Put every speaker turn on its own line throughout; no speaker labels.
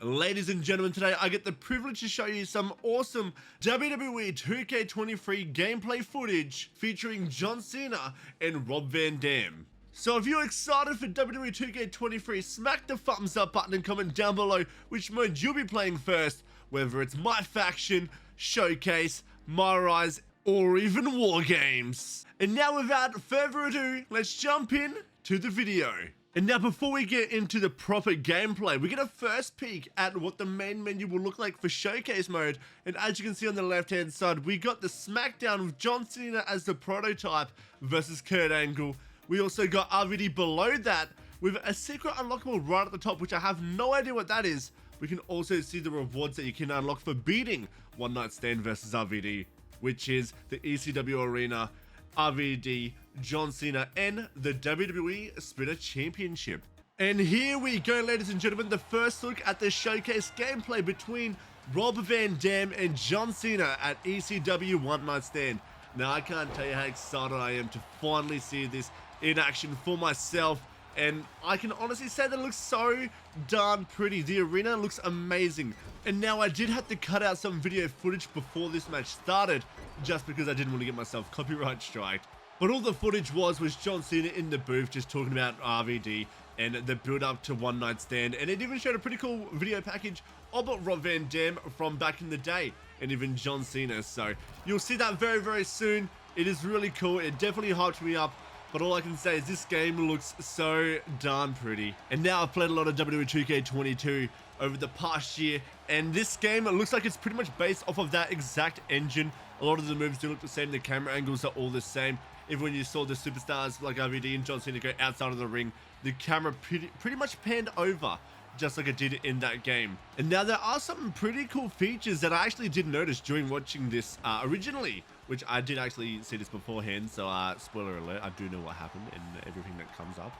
Ladies and gentlemen, today I get the privilege to show you some awesome WWE 2K23 gameplay footage featuring John Cena and Rob Van Dam. So if you're excited for WWE 2K23, smack the thumbs up button and comment down below which mode you'll be playing first, whether it's My Faction, Showcase, My Rise, or even War Games. And now without further ado, let's jump in to the video. And now before we get into the proper gameplay, we get a first peek at what the main menu will look like for Showcase mode. And as you can see on the left hand side, we got the SmackDown with John Cena as the prototype versus Kurt Angle. We also got RVD below that with a secret unlockable right at the top, which I have no idea what that is. We can also see the rewards that you can unlock for beating One Night Stand versus RVD, which is the ECW Arena, RVD, John Cena, and the WWE Spirit Championship. And here we go, ladies and gentlemen, the first look at the Showcase gameplay between Rob Van Dam and John Cena at ECW One Night Stand. Now, I can't tell you how excited I am to finally see this in action for myself. And I can honestly say that it looks so darn pretty. The arena looks amazing. And now I did have to cut out some video footage before this match started, just because I didn't want to get myself copyright striked. But all the footage was John Cena in the booth just talking about RVD and the build up to One Night Stand. And it even showed a pretty cool video package of Rob Van Dam from back in the day, and even John Cena. So you'll see that very, very soon. It is really cool. It definitely hyped me up. But all I can say is this game looks so darn pretty. And now I've played a lot of WWE 2K22 over the past year, and this game, it looks like it's pretty much based off of that exact engine. A lot of the moves do look the same, the camera angles are all the same. Even when you saw the superstars like RVD and John Cena go outside of the ring, the camera pretty much panned over, just like it did in that game. And now there are some pretty cool features that I actually did notice during watching this originally, which I did actually see this beforehand, so spoiler alert, I do know what happened and everything that comes up.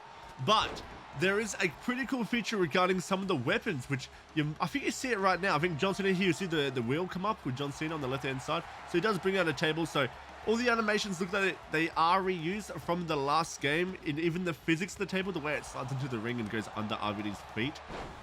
But there is a pretty cool feature regarding some of the weapons, which I think you see it right now. I think John Cena here, you see the wheel come up with John Cena on the left hand side. So he does bring out a table, so all the animations look like they are reused from the last game. In even the physics of the table, the way it slides into the ring and goes under RVD's feet,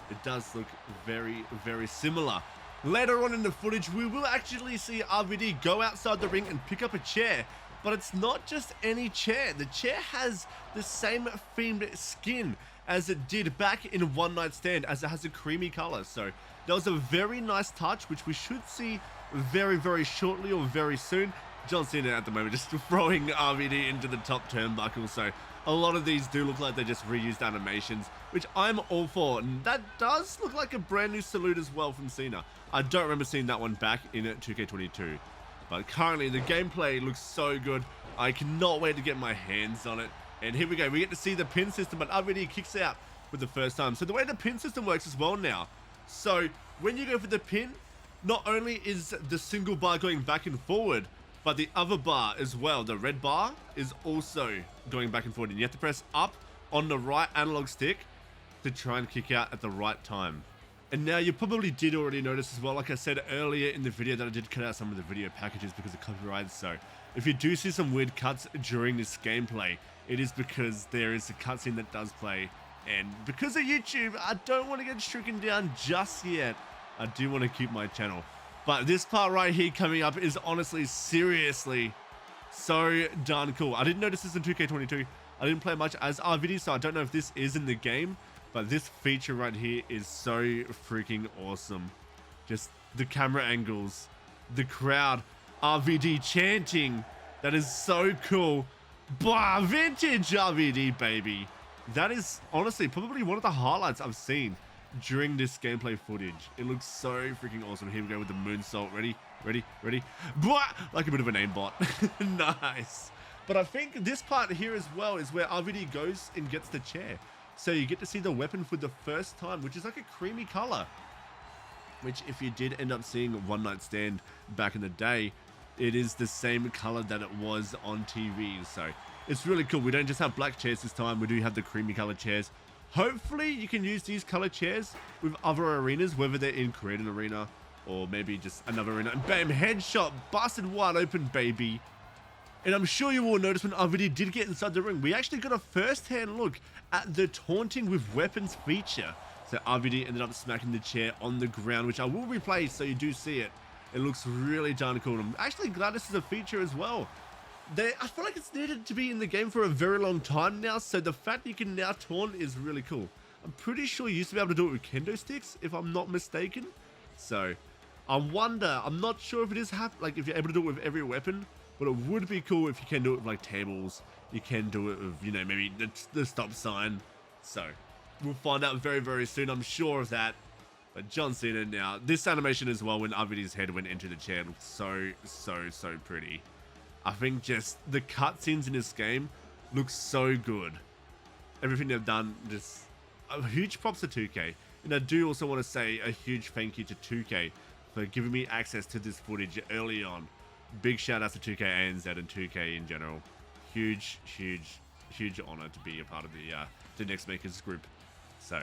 it does look very, very similar. Later on in the footage, we will actually see RVD go outside the ring and pick up a chair. But it's not just any chair. The chair has the same themed skin as it did back in One Night Stand, as it has a creamy color. So that was a very nice touch, which we should see very, very shortly or very soon. John Cena at the moment just throwing RVD into the top turnbuckle. So a lot of these do look like they just reused animations, which I'm all for. And that does look like a brand new salute as well from Cena. I don't remember seeing that one back in 2K22. But currently the gameplay looks so good. I cannot wait to get my hands on it. And here we go. We get to see the pin system, but RVD kicks out for the first time. So the way the pin system works as well now. So when you go for the pin, not only is the single bar going back and forward, but the other bar as well, the red bar, is also going back and forward. And you have to press up on the right analog stick to try and kick out at the right time. And now you probably did already notice as well, like I said earlier in the video, that I did cut out some of the video packages because of copyright. So if you do see some weird cuts during this gameplay, it is because there is a cutscene that does play. And because of YouTube, I don't want to get stricken down just yet. I do want to keep my channel. But this part right here coming up is honestly, seriously, so darn cool. I didn't notice this in 2K22. I didn't play much as RVD, so I don't know if this is in the game. But this feature right here is so freaking awesome. Just the camera angles, the crowd, RVD chanting. That is so cool. Bah, vintage RVD, baby. That is honestly probably one of the highlights I've seen during this gameplay footage. It looks so freaking awesome. Here we go with the moonsault. Ready, ready, ready. Blah! Like a bit of an aimbot. Nice. But I think this part here as well is where RVD goes and gets the chair. So you get to see the weapon for the first time, which is like a creamy color. Which if you did end up seeing One Night Stand back in the day, it is the same color that it was on TV. So it's really cool. We don't just have black chairs this time. We do have the creamy color chairs. Hopefully you can use these color chairs with other arenas, whether they're in Create an Arena or maybe just another arena. And bam, headshot, busted wide open, baby. And I'm sure you will notice when RVD did get inside the ring, we actually got a first-hand look at the taunting with weapons feature. So RVD ended up smacking the chair on the ground, which I will replay so you do see it. It looks really darn cool. I'm actually glad this is a feature as well. I feel like it's needed to be in the game for a very long time now, so the fact you can now taunt is really cool. I'm pretty sure you used to be able to do it with kendo sticks, if I'm not mistaken. So, I wonder, I'm not sure if it is like if you're able to do it with every weapon, but it would be cool if you can do it with like tables. You can do it with, you know, maybe the stop sign. So, we'll find out very, very soon, I'm sure of that. But John Cena now, this animation as well, when RVD's head went into the chair, looks so pretty. I think just the cutscenes in this game look so good. Everything they've done, just a huge props to 2K. And I do also want to say a huge thank you to 2K for giving me access to this footage early on. Big shout out to 2K ANZ and 2K in general. Huge honor to be a part of the Next Makers group. So,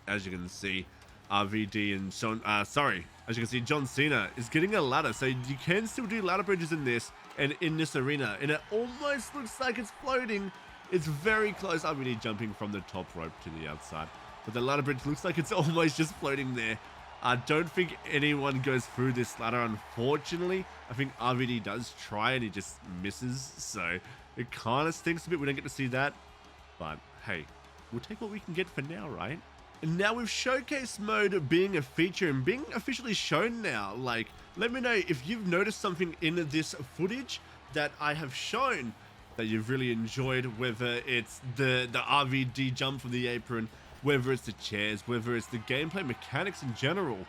as you can see, RVD and as you can see, John Cena is getting a ladder, so you can still do ladder bridges in this and in this arena, and it almost looks like it's floating. It's very close. RVD jumping from the top rope to the outside, but the ladder bridge looks like it's almost just floating there. I don't think anyone goes through this ladder, unfortunately. I think RVD does try and he just misses, so it kind of stinks a bit we don't get to see that, but hey, we'll take what we can get for now, right? And now with showcase mode being a feature and being officially shown now, like, let me know if you've noticed something in this footage that I have shown that you've really enjoyed, whether it's the RVD jump from the apron, whether it's the chairs, whether it's the gameplay mechanics in general.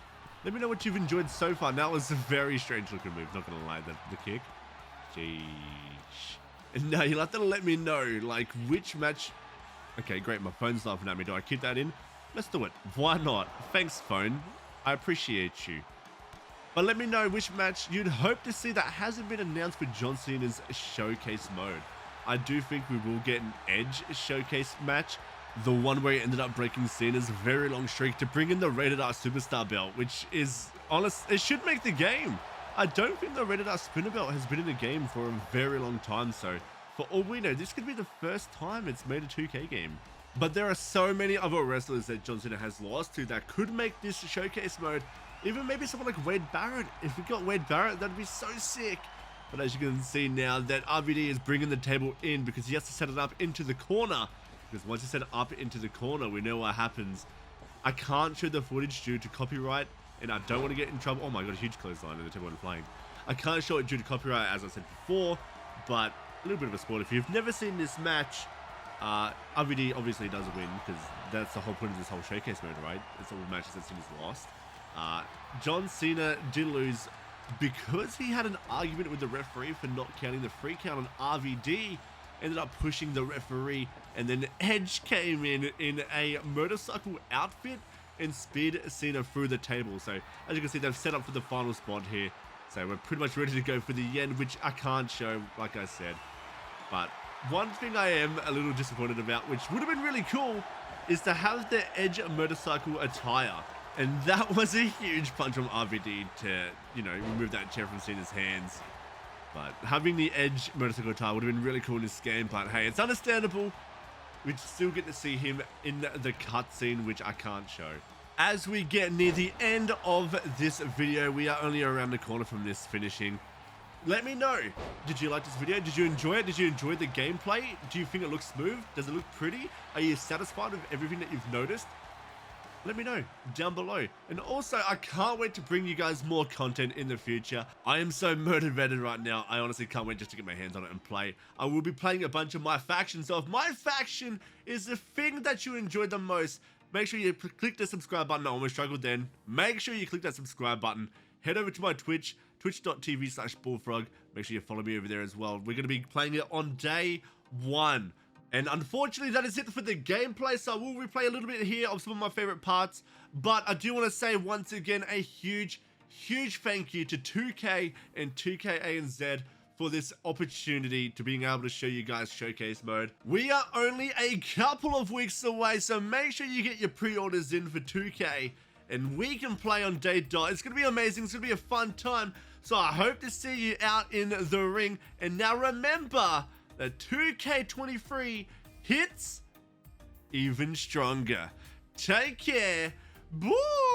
Let me know what you've enjoyed so far. That was a very strange looking move, not gonna lie, the kick. Jeez. And now you'll have to let me know, like, which match... Okay, great, my phone's laughing at me. Do I keep that in? Let's do it. Why not? Thanks, phone. I appreciate you. But let me know which match you'd hope to see that hasn't been announced for John Cena's showcase mode. I do think we will get an Edge showcase match. The one where he ended up breaking Cena's very long streak to bring in the Rated R Superstar belt, which is, honest, it should make the game. I don't think the Rated R Spinner belt has been in the game for a very long time, so for all we know, this could be the first time it's made a 2K game. But there are so many other wrestlers that John Cena has lost to that could make this showcase mode. Even maybe someone like Wade Barrett. If we got Wade Barrett, that'd be so sick. But as you can see now, that RVD is bringing the table in because he has to set it up into the corner. Because once you set it up into the corner, we know what happens. I can't show the footage due to copyright, and I don't want to get in trouble. Oh my god, a huge clothesline and the table went flying. I can't show it due to copyright, as I said before, but a little bit of a spoiler. If you've never seen this match, RVD obviously does win, because that's the whole point of this whole showcase mode, right? It's all the matches that Cena's lost. John Cena did lose because he had an argument with the referee for not counting the free count on RVD. Ended up pushing the referee, and then Edge came in a motorcycle outfit and speared Cena through the table. So as you can see, they've set up for the final spot here. So we're pretty much ready to go for the end, which I can't show, like I said. But one thing I am a little disappointed about, which would have been really cool, is to have the Edge motorcycle attire. And that was a huge punch from RVD to, you know, remove that chair from Cena's hands. But having the Edge motorcycle attire would have been really cool in this game. But hey, it's understandable. We still get to see him in the cutscene, which I can't show. As we get near the end of this video, we are only around the corner from this finishing. Let me know. Did you like this video? Did you enjoy it? Did you enjoy the gameplay? Do you think it looks smooth? Does it look pretty? Are you satisfied with everything that you've noticed? Let me know down below. And also, I can't wait to bring you guys more content in the future. I am so motivated right now. I honestly can't wait just to get my hands on it and play. I will be playing a bunch of my factions. So if my faction is the thing that you enjoyed the most, make sure you click the subscribe button. I almost struggled then. Make sure you click that subscribe button. Head over to my Twitch, twitch.tv/Bullfrog. Make sure you follow me over there as well. We're going to be playing it on day 1. And unfortunately, that is it for the gameplay, so I will replay a little bit here of some of my favorite parts. But I do want to say once again a huge thank you to 2K and 2K ANZ for this opportunity to being able to show you guys showcase mode. We are only a couple of weeks away, so make sure you get your pre-orders in for 2K. And we can play on day dot. It's going to be amazing. It's going to be a fun time. So I hope to see you out in the ring. And now remember, the 2K23 hits even stronger. Take care. Boo!